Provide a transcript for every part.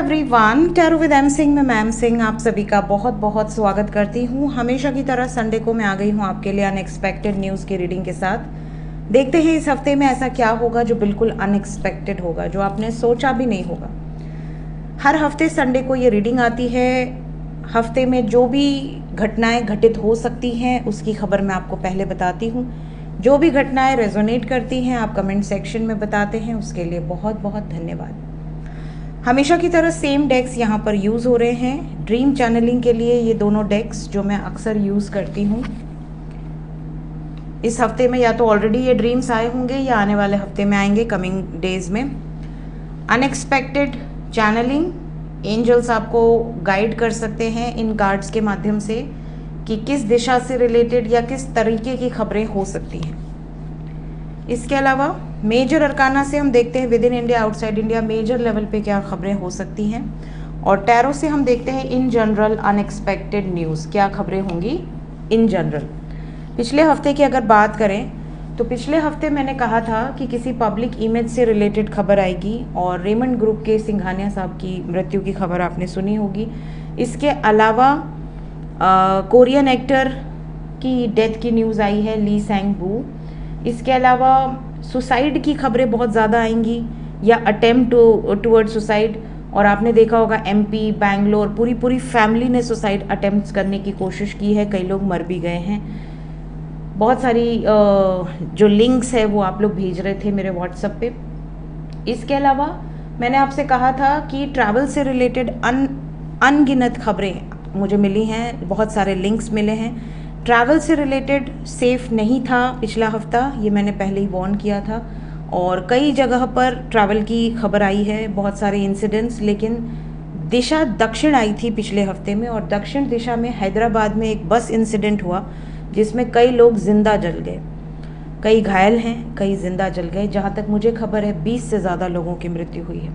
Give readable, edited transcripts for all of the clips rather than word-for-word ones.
Everyone, tarot with M Singh में ma'am Singh आप सभी का बहुत बहुत स्वागत करती हूँ। हमेशा की तरह संडे को मैं आ गई हूँ आपके लिए अनएक्सपेक्टेड न्यूज़ की रीडिंग के साथ। देखते हैं इस हफ्ते में ऐसा क्या होगा जो बिल्कुल अनएक्सपेक्टेड होगा, जो आपने सोचा भी नहीं होगा। हर हफ्ते संडे को ये रीडिंग आती है। हफ्ते में जो भी घटनाएं घटित हो सकती हैं उसकी खबर मैं आपको पहले बताती हूँ। जो भी घटनाएं रेजोनेट करती हैं आप कमेंट सेक्शन में बताते हैं, उसके लिए बहुत बहुत धन्यवाद। हमेशा की तरह सेम डेक्स यहाँ पर यूज़ हो रहे हैं ड्रीम चैनलिंग के लिए। ये दोनों डेक्स जो मैं अक्सर यूज़ करती हूँ, इस हफ्ते में या तो ऑलरेडी ये ड्रीम्स आए होंगे या आने वाले हफ्ते में आएंगे, कमिंग डेज में। अनएक्सपेक्टेड चैनलिंग, एंजल्स आपको गाइड कर सकते हैं इन कार्ड्स के माध्यम से कि किस दिशा से रिलेटेड या किस तरीके की खबरें हो सकती हैं। इसके अलावा मेजर अरकाना से हम देखते हैं within India outside India major level पे क्या खबरें हो सकती हैं, और टैरो से हम देखते हैं इन जनरल अनएक्सपेक्टेड न्यूज़, क्या खबरें होंगी इन जनरल। पिछले हफ्ते की अगर बात करें तो पिछले हफ्ते मैंने कहा था कि किसी पब्लिक इमेज से रिलेटेड खबर आएगी, और रेमंड ग्रुप के सिंघानिया साहब की मृत्यु की खबर आपने सुनी होगी। इसके अलावा कोरियन एक्टर की डेथ की न्यूज़ आई है, ली सैंग बू। इसके अलावा सुसाइड की खबरें बहुत ज़्यादा आएंगी, या अटेम्प्ट टूवर्ड सुसाइड। और आपने देखा होगा एमपी, बैंगलोर, पूरी फैमिली ने सुसाइड अटेम्प्ट्स करने की कोशिश की है, कई लोग मर भी गए हैं। बहुत सारी जो लिंक्स है वो आप लोग भेज रहे थे मेरे व्हाट्सएप पे। इसके अलावा मैंने आपसे कहा था कि ट्रैवल से रिलेटेड अनगिनत खबरें मुझे मिली हैं, बहुत सारे लिंक्स मिले हैं। ट्रैवल से रिलेटेड सेफ नहीं था पिछला हफ्ता, ये मैंने पहले ही वार्न किया था, और कई जगह पर ट्रैवल की खबर आई है, बहुत सारे इंसिडेंट्स। लेकिन दिशा दक्षिण आई थी पिछले हफ्ते में, और दक्षिण दिशा में हैदराबाद में एक बस इंसिडेंट हुआ जिसमें कई लोग जिंदा जल गए, कई घायल हैं, कई जिंदा जल गए। जहाँ तक मुझे खबर है 20 से ज़्यादा लोगों की मृत्यु हुई है।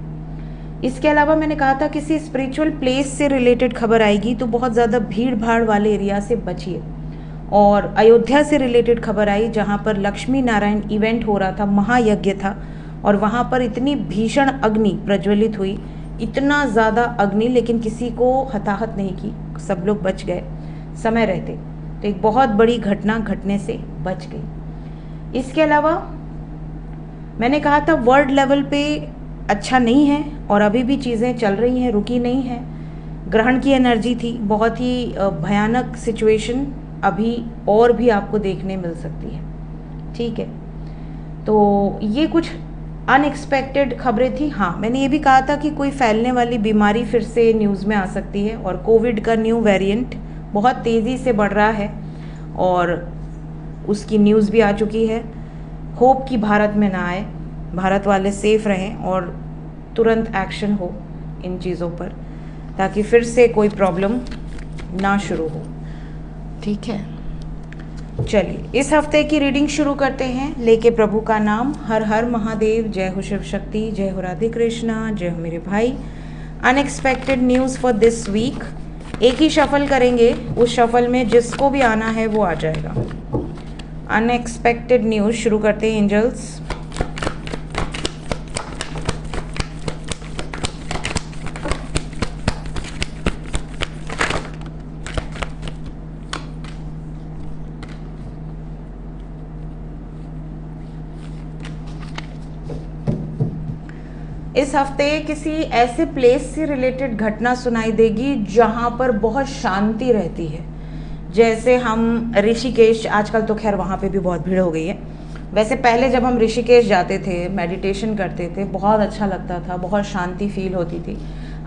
इसके अलावा मैंने कहा था किसी स्पिरिचुअल प्लेस से रिलेटेड खबर आएगी तो बहुत ज़्यादा भीड़ भाड़ वाले एरिया से बचिए। और अयोध्या से रिलेटेड खबर आई जहाँ पर लक्ष्मी नारायण इवेंट हो रहा था, महायज्ञ था, और वहाँ पर इतनी भीषण अग्नि प्रज्वलित हुई, इतना ज़्यादा अग्नि, लेकिन किसी को हताहत नहीं की, सब लोग बच गए समय रहते। तो एक बहुत बड़ी घटना घटने से बच गई। इसके अलावा मैंने कहा था वर्ल्ड लेवल पे अच्छा नहीं है, और अभी भी चीज़ें चल रही हैं, रुकी नहीं है। ग्रहण की एनर्जी थी, बहुत ही भयानक सिचुएशन अभी और भी आपको देखने मिल सकती है। ठीक है, तो ये कुछ अनएक्सपेक्टेड खबरें थी। हाँ, मैंने ये भी कहा था कि कोई फैलने वाली बीमारी फिर से न्यूज़ में आ सकती है, और कोविड का न्यू वेरिएंट बहुत तेज़ी से बढ़ रहा है, और उसकी न्यूज़ भी आ चुकी है। होप कि भारत में ना आए, भारत वाले सेफ रहें और तुरंत एक्शन हो इन चीज़ों पर, ताकि फिर से कोई प्रॉब्लम ना शुरू हो। ठीक है, चलिए इस हफ्ते की रीडिंग शुरू करते हैं लेके प्रभु का नाम। हर हर महादेव, जय हो शिव शक्ति, जय हो राधे कृष्णा, जय हो मेरे भाई। Unexpected news for this week, एक ही शफल करेंगे, उस शफल में जिसको भी आना है वो आ जाएगा। अनएक्सपेक्टेड न्यूज़ शुरू करते हैं एंजल्स। इस हफ्ते किसी ऐसे प्लेस से रिलेटेड घटना सुनाई देगी जहाँ पर बहुत शांति रहती है। जैसे हम ऋषिकेश, आजकल तो खैर वहाँ पे भी बहुत भीड़ हो गई है, वैसे पहले जब हम ऋषिकेश जाते थे, मेडिटेशन करते थे, बहुत अच्छा लगता था, बहुत शांति फील होती थी।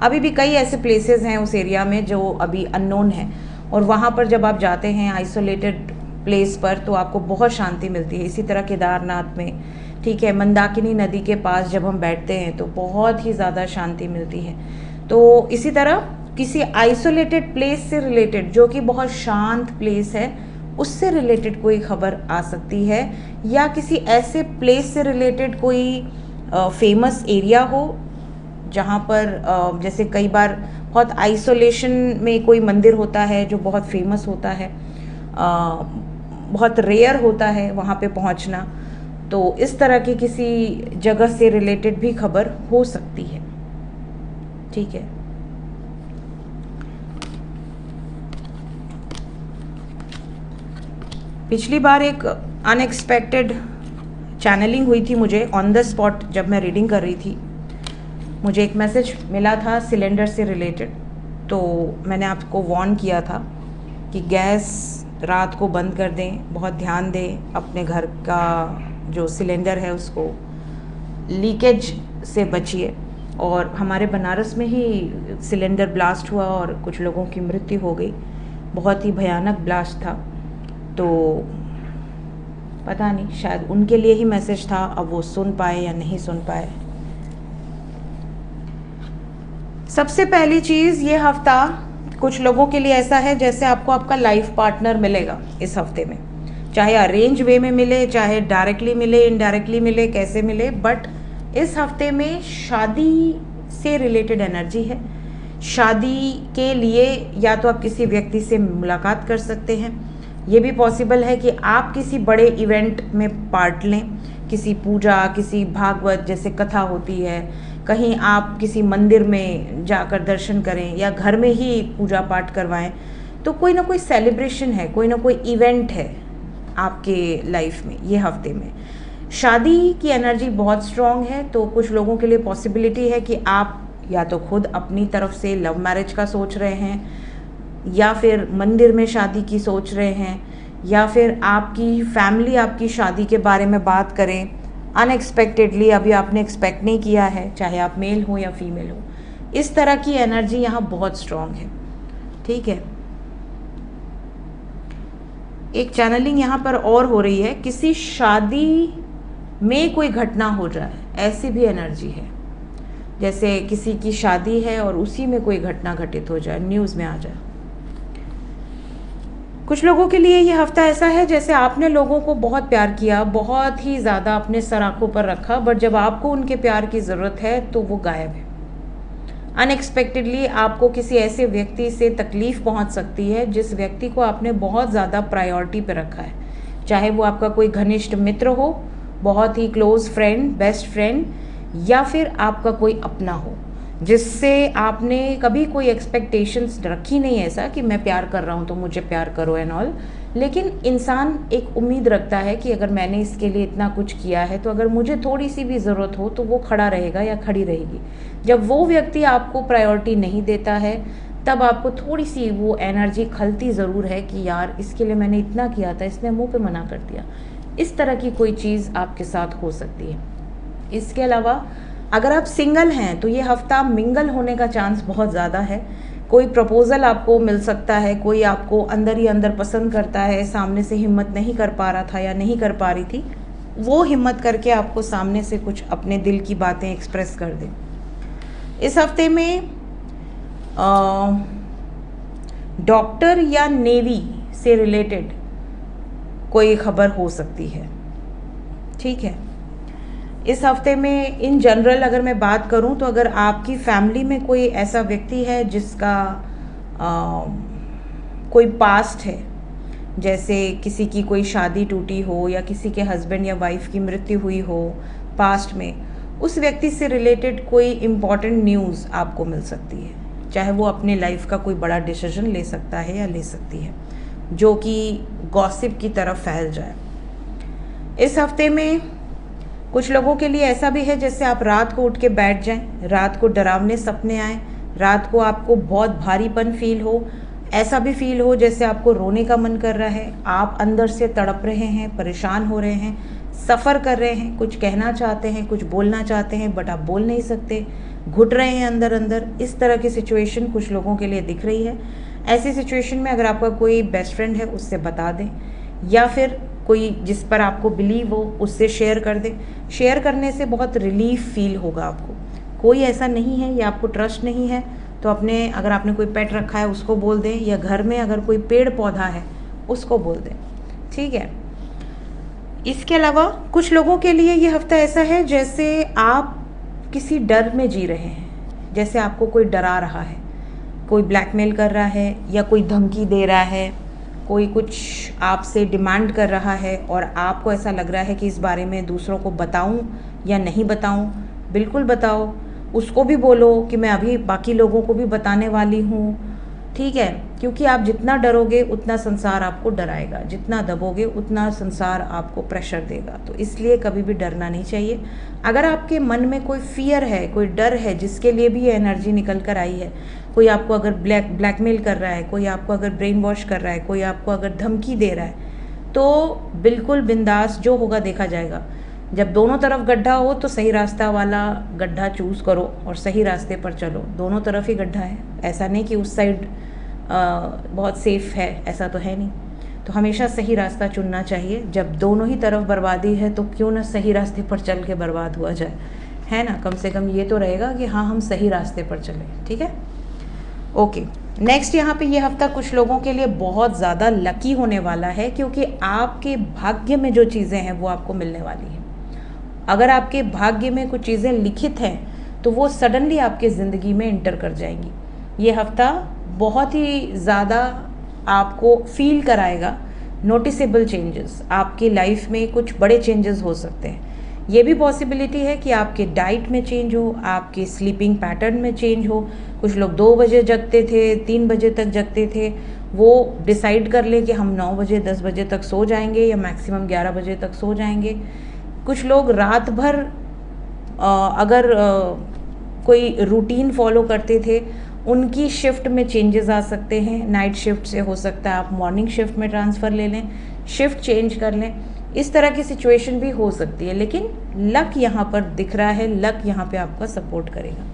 अभी भी कई ऐसे प्लेसेस हैं उस एरिया में जो अभी अननोन है, और वहाँ पर जब आप जाते हैं आइसोलेटेड प्लेस पर तो आपको बहुत शांति मिलती है। इसी तरह केदारनाथ में, ठीक है, मंदाकिनी नदी के पास जब हम बैठते हैं तो बहुत ही ज़्यादा शांति मिलती है। तो इसी तरह किसी आइसोलेटेड प्लेस से रिलेटेड, जो कि बहुत शांत प्लेस है, उससे रिलेटेड कोई खबर आ सकती है, या किसी ऐसे प्लेस से रिलेटेड कोई फेमस एरिया हो जहाँ पर जैसे कई बार बहुत आइसोलेशन में कोई मंदिर होता है जो बहुत फेमस होता है, बहुत रेयर होता है वहाँ पे पहुँचना। तो इस तरह की किसी जगह से रिलेटेड भी खबर हो सकती है। ठीक है। पिछली बार एक अनएक्सपेक्टेड चैनलिंग हुई थी मुझे ऑन द स्पॉट, जब मैं रीडिंग कर रही थी मुझे एक मैसेज मिला था सिलेंडर से रिलेटेड। तो मैंने आपको वार्न किया था कि गैस रात को बंद कर दें, बहुत ध्यान दें, अपने घर का जो सिलेंडर है उसको लीकेज से बचिए। और हमारे बनारस में ही सिलेंडर ब्लास्ट हुआ और कुछ लोगों की मृत्यु हो गई, बहुत ही भयानक ब्लास्ट था। तो पता नहीं, शायद उनके लिए ही मैसेज था, अब वो सुन पाए या नहीं सुन पाए। सबसे पहली चीज़, ये हफ्ता कुछ लोगों के लिए ऐसा है जैसे आपको आपका लाइफ पार्टनर मिलेगा इस हफ्ते में, चाहे अरेंज वे में मिले, चाहे डायरेक्टली मिले, इनडायरेक्टली मिले, कैसे मिले, बट इस हफ्ते में शादी से रिलेटेड एनर्जी है। शादी के लिए या तो आप किसी व्यक्ति से मुलाकात कर सकते हैं, ये भी पॉसिबल है कि आप किसी बड़े इवेंट में पार्ट लें, किसी पूजा, किसी भागवत जैसे कथा होती है, कहीं आप किसी मंदिर में जाकर दर्शन करें या घर में ही पूजा पाठ करवाएं। तो कोई ना कोई सेलिब्रेशन है, कोई ना कोई इवेंट है आपके लाइफ में ये हफ्ते में। शादी की एनर्जी बहुत स्ट्रॉन्ग है, तो कुछ लोगों के लिए पॉसिबिलिटी है कि आप या तो खुद अपनी तरफ से लव मैरिज का सोच रहे हैं, या फिर मंदिर में शादी की सोच रहे हैं, या फिर आपकी फैमिली आपकी शादी के बारे में बात करें अनएक्सपेक्टेडली, अभी आपने एक्सपेक्ट नहीं किया है, चाहे आप मेल हो या फीमेल हो। इस तरह की एनर्जी यहाँ बहुत स्ट्रॉन्ग है, ठीक है। एक चैनलिंग यहाँ पर और हो रही है, किसी शादी में कोई घटना हो जाए, ऐसी भी एनर्जी है, जैसे किसी की शादी है और उसी में कोई घटना घटित हो जाए, न्यूज़ में आ जाए। कुछ लोगों के लिए ये हफ्ता ऐसा है जैसे आपने लोगों को बहुत प्यार किया, बहुत ही ज़्यादा अपने सर आँखों पर रखा, बट जब आपको उनके प्यार की ज़रूरत है तो वो गायब है। अनएक्सपेक्टेडली आपको किसी ऐसे व्यक्ति से तकलीफ़ पहुंच सकती है जिस व्यक्ति को आपने बहुत ज़्यादा प्रायोरिटी पे रखा है, चाहे वो आपका कोई घनिष्ठ मित्र हो, बहुत ही क्लोज फ्रेंड, बेस्ट फ्रेंड, या फिर आपका कोई अपना हो जिससे आपने कभी कोई एक्सपेक्टेशंस रखी नहीं, ऐसा कि मैं प्यार कर रहा हूँ तो मुझे प्यार करो एंड ऑल। लेकिन इंसान एक उम्मीद रखता है कि अगर मैंने इसके लिए इतना कुछ किया है तो अगर मुझे थोड़ी सी भी ज़रूरत हो तो वो खड़ा रहेगा या खड़ी रहेगी। जब वो व्यक्ति आपको प्रायोरिटी नहीं देता है तब आपको थोड़ी सी वो एनर्जी खलती ज़रूर है कि यार इसके लिए मैंने इतना किया था, इसने मुँह पे मना कर दिया। इस तरह की कोई चीज़ आपके साथ हो सकती है। इसके अलावा अगर आप सिंगल हैं तो ये हफ्ता मिंगल होने का चांस बहुत ज़्यादा है। कोई प्रपोज़ल आपको मिल सकता है, कोई आपको अंदर ही अंदर पसंद करता है, सामने से हिम्मत नहीं कर पा रहा था या नहीं कर पा रही थी, वो हिम्मत करके आपको सामने से कुछ अपने दिल की बातें एक्सप्रेस कर दे। इस हफ्ते में डॉक्टर या नेवी से रिलेटेड कोई खबर हो सकती है, ठीक है। इस हफ्ते में इन जनरल अगर मैं बात करूं तो अगर आपकी फैमिली में कोई ऐसा व्यक्ति है जिसका कोई पास्ट है, जैसे किसी की कोई शादी टूटी हो या किसी के हस्बैंड या वाइफ की मृत्यु हुई हो पास्ट में, उस व्यक्ति से रिलेटेड कोई इम्पॉर्टेंट न्यूज़ आपको मिल सकती है, चाहे वो अपने लाइफ का कोई बड़ा डिसीजन ले सकता है या ले सकती है जो कि गॉसिप की तरफ फैल जाए। इस हफ्ते में कुछ लोगों के लिए ऐसा भी है जैसे आप रात को उठ के बैठ जाएं, रात को डरावने सपने आए, रात को आपको बहुत भारीपन फील हो, ऐसा भी फील हो जैसे आपको रोने का मन कर रहा है, आप अंदर से तड़प रहे हैं, परेशान हो रहे हैं, सफ़र कर रहे हैं, कुछ कहना चाहते हैं, कुछ बोलना चाहते हैं बट आप बोल नहीं सकते, घुट रहे हैं अंदर अंदर। इस तरह की सिचुएशन कुछ लोगों के लिए दिख रही है। ऐसी सिचुएशन में अगर आपका कोई बेस्ट फ्रेंड है उससे बता दें, या फिर कोई जिस पर आपको बिलीव हो उससे शेयर कर दें। शेयर करने से बहुत रिलीफ फील होगा आपको। कोई ऐसा नहीं है या आपको ट्रस्ट नहीं है तो अपने, अगर आपने कोई पेट रखा है उसको बोल दें, या घर में अगर कोई पेड़ पौधा है उसको बोल दें, ठीक है। इसके अलावा कुछ लोगों के लिए ये हफ्ता ऐसा है जैसे आप किसी डर में जी रहे हैं, जैसे आपको कोई डरा रहा है, कोई ब्लैकमेल कर रहा है या कोई धमकी दे रहा है, कोई कुछ आपसे डिमांड कर रहा है और आपको ऐसा लग रहा है कि इस बारे में दूसरों को बताऊं या नहीं बताऊं। बिल्कुल बताओ, उसको भी बोलो कि मैं अभी बाकी लोगों को भी बताने वाली हूँ, ठीक है। क्योंकि आप जितना डरोगे उतना संसार आपको डराएगा, जितना दबोगे उतना संसार आपको प्रेशर देगा। तो इसलिए कभी भी डरना नहीं चाहिए। अगर आपके मन में कोई फियर है, कोई डर है, जिसके लिए भी ये एनर्जी निकल कर आई है, कोई आपको अगर ब्लैकमेल कर रहा है, कोई आपको अगर ब्रेन वॉश कर रहा है, कोई आपको अगर धमकी दे रहा है, तो बिल्कुल बिंदास, जो होगा देखा जाएगा। जब दोनों तरफ गड्ढा हो तो सही रास्ता वाला गड्ढा चूज़ करो और सही रास्ते पर चलो। दोनों तरफ ही गड्ढा है, ऐसा नहीं कि उस साइड बहुत सेफ है, ऐसा तो है नहीं। तो हमेशा सही रास्ता चुनना चाहिए। जब दोनों ही तरफ बर्बादी है तो क्यों ना सही रास्ते पर चल के बर्बाद हुआ जाए, है ना। कम से कम ये तो रहेगा कि हाँ, हम सही रास्ते पर चलें, ठीक है। ओके, नेक्स्ट यहाँ पे ये हफ्ता कुछ लोगों के लिए बहुत ज़्यादा लकी होने वाला है, क्योंकि आपके भाग्य में जो चीज़ें हैं वो आपको मिलने वाली हैं। अगर आपके भाग्य में कुछ चीज़ें लिखित हैं तो वो सडनली आपके ज़िंदगी में इंटर कर जाएंगी। ये हफ्ता बहुत ही ज़्यादा आपको फील कराएगा नोटिसेबल चेंजेस। आपकी लाइफ में कुछ बड़े चेंजेस हो सकते हैं। ये भी पॉसिबिलिटी है कि आपके डाइट में चेंज हो, आपके स्लीपिंग पैटर्न में चेंज हो। कुछ लोग 2 बजे जगते थे, 3 बजे तक जगते थे, वो डिसाइड कर लें कि हम 9 बजे 10 बजे तक सो जाएंगे या मैक्सिमम 11 बजे तक सो जाएंगे। कुछ लोग रात भर अगर कोई रूटीन फॉलो करते थे, उनकी शिफ्ट में चेंजेस आ सकते हैं। नाइट शिफ्ट से हो सकता है आप मॉर्निंग शिफ्ट में ट्रांसफ़र ले लें, शिफ्ट चेंज कर लें। इस तरह की सिचुएशन भी हो सकती है, लेकिन लक यहाँ पर दिख रहा है, लक यहाँ पे आपका सपोर्ट करेगा।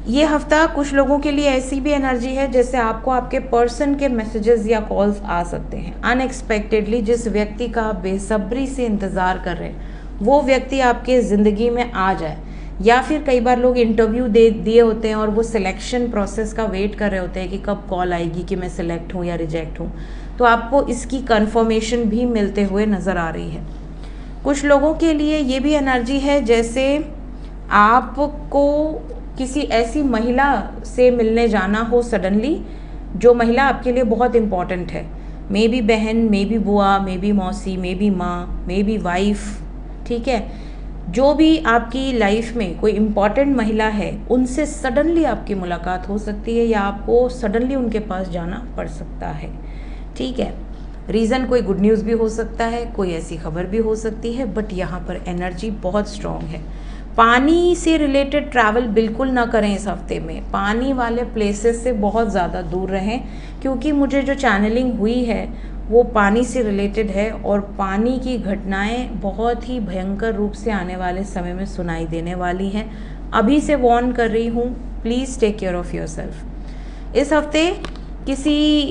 ये हफ्ता कुछ लोगों के लिए ऐसी भी एनर्जी है जैसे आपको आपके पर्सन के मैसेजेस या कॉल्स आ सकते हैं अनएक्सपेक्टेडली। जिस व्यक्ति का आप बेसब्री से इंतज़ार कर रहे हैं वो व्यक्ति आपके ज़िंदगी में आ जाए, या फिर कई बार लोग इंटरव्यू दिए होते हैं और वो सिलेक्शन प्रोसेस का वेट कर रहे होते हैं कि कब कॉल आएगी कि मैं सिलेक्ट हूँ या रिजेक्ट हूँ। तो आपको इसकी कंफर्मेशन भी मिलते हुए नज़र आ रही है। कुछ लोगों के लिए ये भी एनर्जी है जैसे आपको किसी ऐसी महिला से मिलने जाना हो सडनली, जो महिला आपके लिए बहुत इम्पॉर्टेंट है। मे बी बहन, मे बी बुआ, मे बी मौसी, मे बी माँ, मे बी वाइफ, ठीक है। जो भी आपकी लाइफ में कोई इम्पॉर्टेंट महिला है, उनसे सडनली आपकी मुलाकात हो सकती है या आपको सडनली उनके पास जाना पड़ सकता है, ठीक है। रीज़न कोई गुड न्यूज़ भी हो सकता है, कोई ऐसी खबर भी हो सकती है, बट यहाँ पर एनर्जी बहुत स्ट्रॉन्ग है। पानी से रिलेटेड ट्रैवल बिल्कुल ना करें इस हफ्ते में। पानी वाले प्लेसेस से बहुत ज़्यादा दूर रहें, क्योंकि मुझे जो चैनलिंग हुई है वो पानी से रिलेटेड है और पानी की घटनाएं बहुत ही भयंकर रूप से आने वाले समय में सुनाई देने वाली हैं। अभी से वार्न कर रही हूँ, please take care of yourself. इस हफ्ते किसी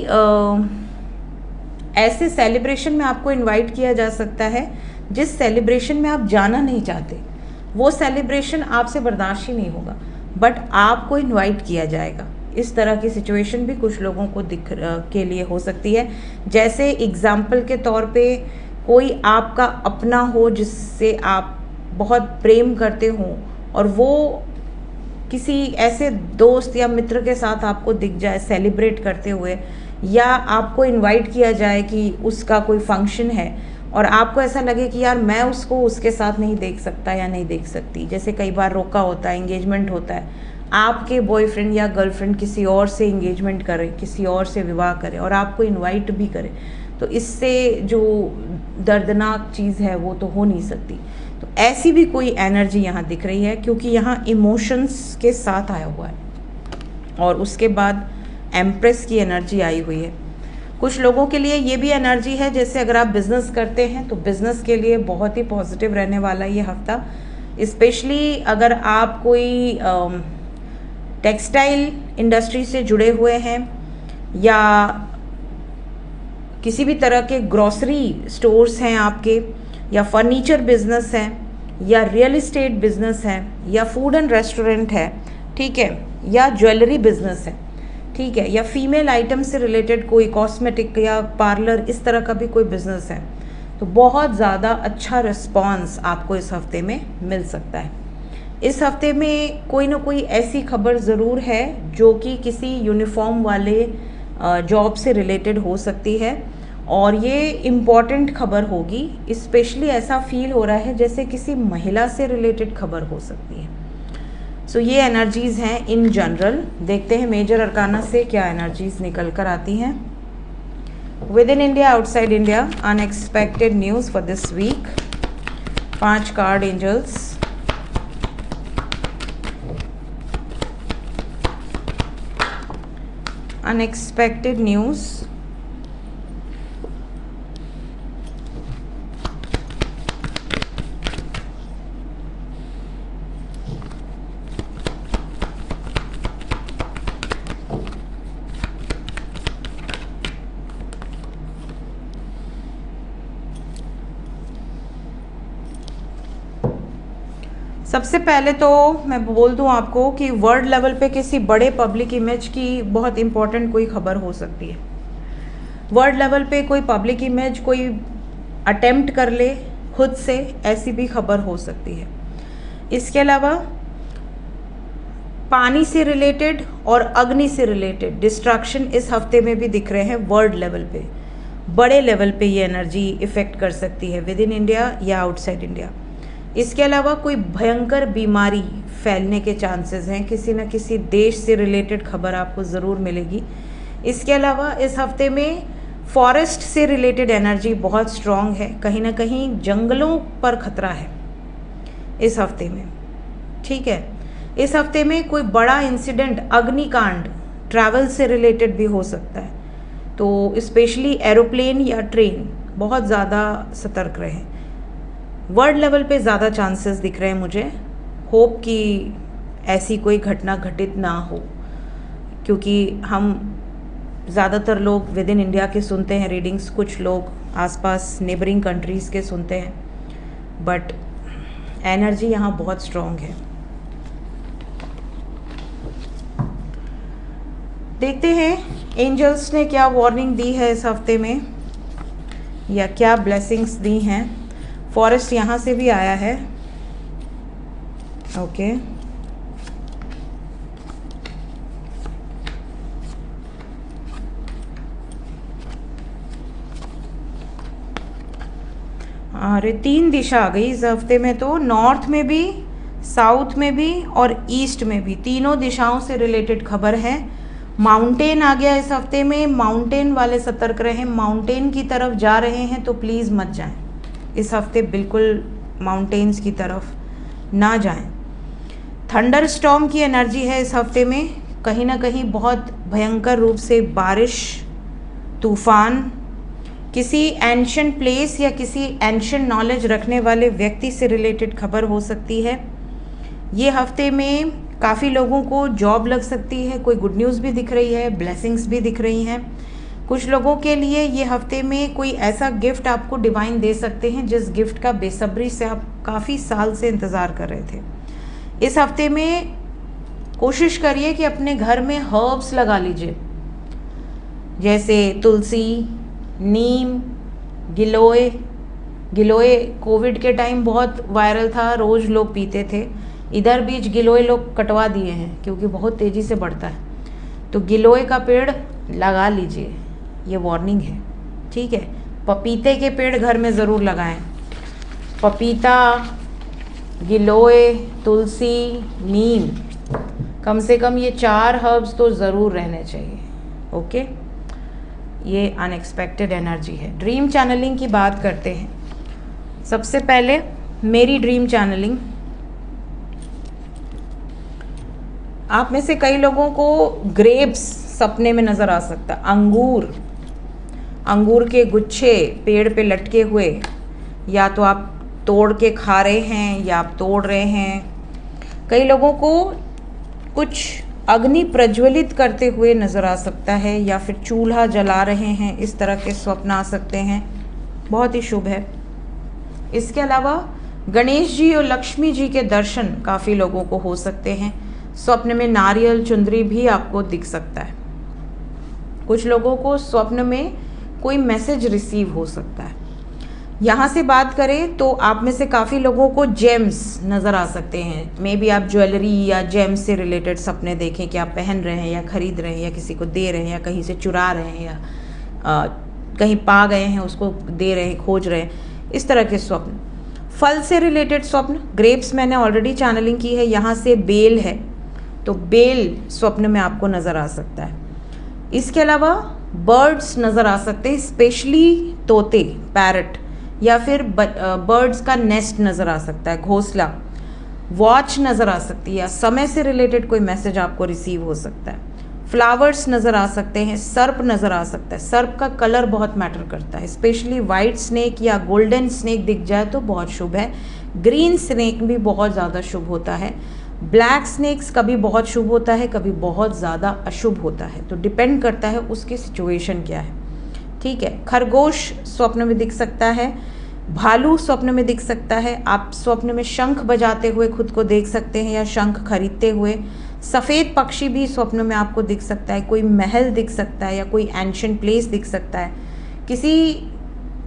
ऐसे सेलिब्रेशन में आपको इनवाइट किया जा सकता है जिस सेलिब्रेशन में आप जाना नहीं चाहते। वो सेलिब्रेशन आपसे बर्दाश्त ही नहीं होगा, बट आपको इनवाइट किया जाएगा। इस तरह की सिचुएशन भी कुछ लोगों को के लिए हो सकती है। जैसे एग्जाम्पल के तौर पे कोई आपका अपना हो जिससे आप बहुत प्रेम करते हो और वो किसी ऐसे दोस्त या मित्र के साथ आपको दिख जाए सेलिब्रेट करते हुए, या आपको इनवाइट किया जाए कि उसका कोई फंक्शन है और आपको ऐसा लगे कि यार मैं उसको उसके साथ नहीं देख सकता या नहीं देख सकती। जैसे कई बार रोका होता है, एंगेजमेंट होता है, आपके बॉयफ्रेंड या गर्लफ्रेंड किसी और से एंगेजमेंट करे, किसी और से विवाह करे और आपको इनवाइट भी करे, तो इससे जो दर्दनाक चीज़ है वो तो हो नहीं सकती। तो ऐसी भी कोई एनर्जी यहाँ दिख रही है, क्योंकि यहाँ इमोशंस के साथ आया हुआ है और उसके बाद एम्प्रेस की एनर्जी आई हुई है। कुछ लोगों के लिए ये भी एनर्जी है जैसे अगर आप बिज़नेस करते हैं तो बिज़नेस के लिए बहुत ही पॉजिटिव रहने वाला ये हफ्ता। स्पेशली अगर आप कोई टेक्सटाइल इंडस्ट्री से जुड़े हुए हैं या किसी भी तरह के ग्रॉसरी स्टोर्स हैं आपके, या फर्नीचर बिजनेस है, या रियल इस्टेट बिजनेस है, या फूड एंड रेस्टोरेंट है, ठीक है, या ज्वेलरी बिजनेस है, ठीक है, या फीमेल आइटम से रिलेटेड कोई कॉस्मेटिक या पार्लर, इस तरह का भी कोई बिजनेस है, तो बहुत ज़्यादा अच्छा रिस्पॉन्स आपको इस हफ्ते में मिल सकता है। इस हफ्ते में कोई ना कोई ऐसी खबर ज़रूर है जो कि किसी यूनिफॉर्म वाले जॉब से रिलेटेड हो सकती है और ये इम्पॉर्टेंट खबर होगी। स्पेशली ऐसा फील हो रहा है जैसे किसी महिला से रिलेटेड खबर हो सकती है। सो ये एनर्जीज़ हैं इन जनरल। देखते हैं मेजर अरकाना से क्या एनर्जीज़ निकल कर आती हैं। Within India, outside India, unexpected news for this week. 5 card angels. Unexpected news, सबसे पहले तो मैं बोल दूं आपको कि वर्ल्ड लेवल पे किसी बड़े पब्लिक इमेज की बहुत इम्पोर्टेंट कोई खबर हो सकती है। वर्ल्ड लेवल पे कोई पब्लिक इमेज कोई अटेम्प्ट कर ले खुद से, ऐसी भी खबर हो सकती है। इसके अलावा पानी से रिलेटेड और अग्नि से रिलेटेड डिस्ट्रैक्शन इस हफ्ते में भी दिख रहे हैं। वर्ल्ड लेवल पे, बड़े लेवल पे ये एनर्जी इफ़ेक्ट कर सकती है विद इन इंडिया या आउटसाइड इंडिया। इसके अलावा कोई भयंकर बीमारी फैलने के चांसेस हैं। किसी न किसी देश से रिलेटेड खबर आपको ज़रूर मिलेगी। इसके अलावा इस हफ्ते में फॉरेस्ट से रिलेटेड एनर्जी बहुत स्ट्रॉन्ग है। कहीं ना कहीं जंगलों पर खतरा है इस हफ्ते में, ठीक है। इस हफ्ते में कोई बड़ा इंसिडेंट, अग्निकांड, ट्रैवल से रिलेटेड भी हो सकता है। तो स्पेशली एरोप्लेन या ट्रेन, बहुत ज़्यादा सतर्क रहें। वर्ल्ड लेवल पे ज़्यादा चांसेस दिख रहे हैं मुझे। होप कि ऐसी कोई घटना घटित ना हो, क्योंकि हम ज़्यादातर लोग विद इन इंडिया के सुनते हैं रीडिंग्स, कुछ लोग आसपास नेबरिंग कंट्रीज़ के सुनते हैं, बट एनर्जी यहाँ बहुत स्ट्रॉन्ग है। देखते हैं एंजल्स ने क्या वार्निंग दी है इस हफ्ते में, या क्या ब्लेसिंग्स दी हैं। फॉरेस्ट यहाँ से भी आया है, ओके। अरे 3 दिशा आ गई इस हफ्ते में, तो नॉर्थ में भी, साउथ में भी और ईस्ट में भी, तीनों दिशाओं से रिलेटेड खबर है। माउंटेन आ गया इस हफ्ते में। माउंटेन वाले सतर्क रहें। माउंटेन की तरफ जा रहे हैं तो प्लीज़ मत जाएं इस हफ्ते, बिल्कुल माउंटेन्स की तरफ ना जाएं। थंडर स्टॉर्म की एनर्जी है इस हफ्ते में। कहीं ना कहीं बहुत भयंकर रूप से बारिश, तूफान, किसी एंशिएंट प्लेस या किसी एंशिएंट नॉलेज रखने वाले व्यक्ति से रिलेटेड खबर हो सकती है। ये हफ्ते में काफ़ी लोगों को जॉब लग सकती है। कोई गुड न्यूज़ भी दिख रही है, ब्लेसिंग्स भी दिख रही हैं। कुछ लोगों के लिए ये हफ्ते में कोई ऐसा गिफ्ट आपको डिवाइन दे सकते हैं जिस गिफ्ट का बेसब्री से आप काफ़ी साल से इंतज़ार कर रहे थे। इस हफ्ते में कोशिश करिए कि अपने घर में हर्ब्स लगा लीजिए, जैसे तुलसी, नीम, गिलोय। गिलोय कोविड के टाइम बहुत वायरल था, रोज़ लोग पीते थे। इधर बीच गिलोय लोग कटवा दिए हैं क्योंकि बहुत तेज़ी से बढ़ता है। तो गिलोय का पेड़ लगा लीजिए, ये वार्निंग है, ठीक है। पपीते के पेड़ घर में ज़रूर लगाएं। पपीता, गिलोय, तुलसी, नीम, कम से कम ये 4 हर्ब्स तो ज़रूर रहने चाहिए, ओके। ये अनएक्सपेक्टेड एनर्जी है। ड्रीम चैनलिंग की बात करते हैं। सबसे पहले मेरी ड्रीम चैनलिंग, आप में से कई लोगों को ग्रेप्स सपने में नज़र आ सकता है। अंगूर के गुच्छे पेड़ पे लटके हुए, या तो आप तोड़ के खा रहे हैं या आप तोड़ रहे हैं। कई लोगों को कुछ अग्नि प्रज्वलित करते हुए नज़र आ सकता है, या फिर चूल्हा जला रहे हैं, इस तरह के स्वप्न आ सकते हैं। बहुत ही शुभ है। इसके अलावा गणेश जी और लक्ष्मी जी के दर्शन काफ़ी लोगों को हो सकते हैं। स्वप्न में नारियल चुंदरी भी आपको दिख सकता है। कुछ लोगों को स्वप्न में कोई मैसेज रिसीव हो सकता है। यहाँ से बात करें तो आप में से काफ़ी लोगों को जेम्स नज़र आ सकते हैं। मे बी आप ज्वेलरी या जेम्स से रिलेटेड सपने देखें कि आप पहन रहे हैं या ख़रीद रहे हैं या किसी को दे रहे हैं या कहीं से चुरा रहे हैं या कहीं पा गए हैं उसको दे रहे हैं, खोज रहे हैं, इस तरह के स्वप्न। फल से रिलेटेड स्वप्न, ग्रेप्स मैंने ऑलरेडी चैनलिंग की है, यहाँ से बेल है तो बेल स्वप्न में आपको नज़र आ सकता है। इसके अलावा बर्ड्स नज़र आ सकते हैं, स्पेशली तोते, पैरट, या फिर बर्ड्स का नेस्ट नज़र आ सकता है, घोंसला। वॉच नज़र आ सकती है, या समय से रिलेटेड कोई मैसेज आपको रिसीव हो सकता है। फ्लावर्स नज़र आ सकते हैं, सर्प नज़र आ सकता है। सर्प का कलर बहुत मैटर करता है, स्पेशली वाइट स्नेक या गोल्डन स्नेक दिख जाए तो बहुत शुभ है। ग्रीन स्नेक भी बहुत ज़्यादा शुभ होता है। ब्लैक स्नेक्स कभी बहुत शुभ होता है, कभी बहुत ज़्यादा अशुभ होता है, तो डिपेंड करता है उसकी सिचुएशन क्या है। ठीक है। खरगोश स्वप्न में दिख सकता है, भालू स्वप्न में दिख सकता है। आप स्वप्न में शंख बजाते हुए खुद को देख सकते हैं या शंख खरीदते हुए। सफ़ेद पक्षी भी स्वप्न में आपको दिख सकता है, कोई महल दिख सकता है या कोई एंशिएंट प्लेस दिख सकता है। किसी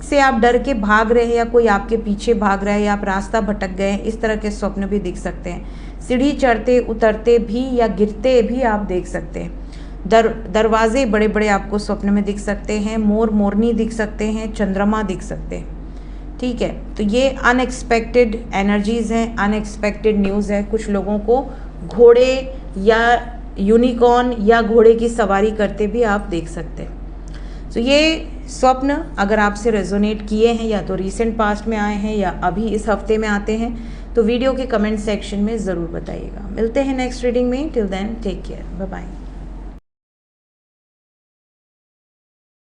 से आप डर के भाग रहे हैं या कोई आपके पीछे भाग रहा है या आप रास्ता भटक गए हैं, इस तरह के स्वप्न भी दिख सकते हैं। सीढ़ी चढ़ते उतरते भी या गिरते भी आप देख सकते हैं। दरवाजे बड़े बड़े आपको स्वप्न में दिख सकते हैं। मोर मोरनी दिख सकते हैं, चंद्रमा दिख सकते हैं। ठीक है, तो ये अनएक्सपेक्टेड एनर्जीज़ हैं, अनएक्सपेक्टेड न्यूज़ है। कुछ लोगों को घोड़े या यूनिकॉर्न या घोड़े की सवारी करते भी आप देख सकते हैं। तो ये स्वप्न अगर आपसे रेजोनेट किए हैं, या तो रीसेंट पास्ट में आए हैं या अभी इस हफ्ते में आते हैं, तो वीडियो के कमेंट सेक्शन में ज़रूर बताइएगा। मिलते हैं नेक्स्ट रीडिंग में। Till then take care, bye bye.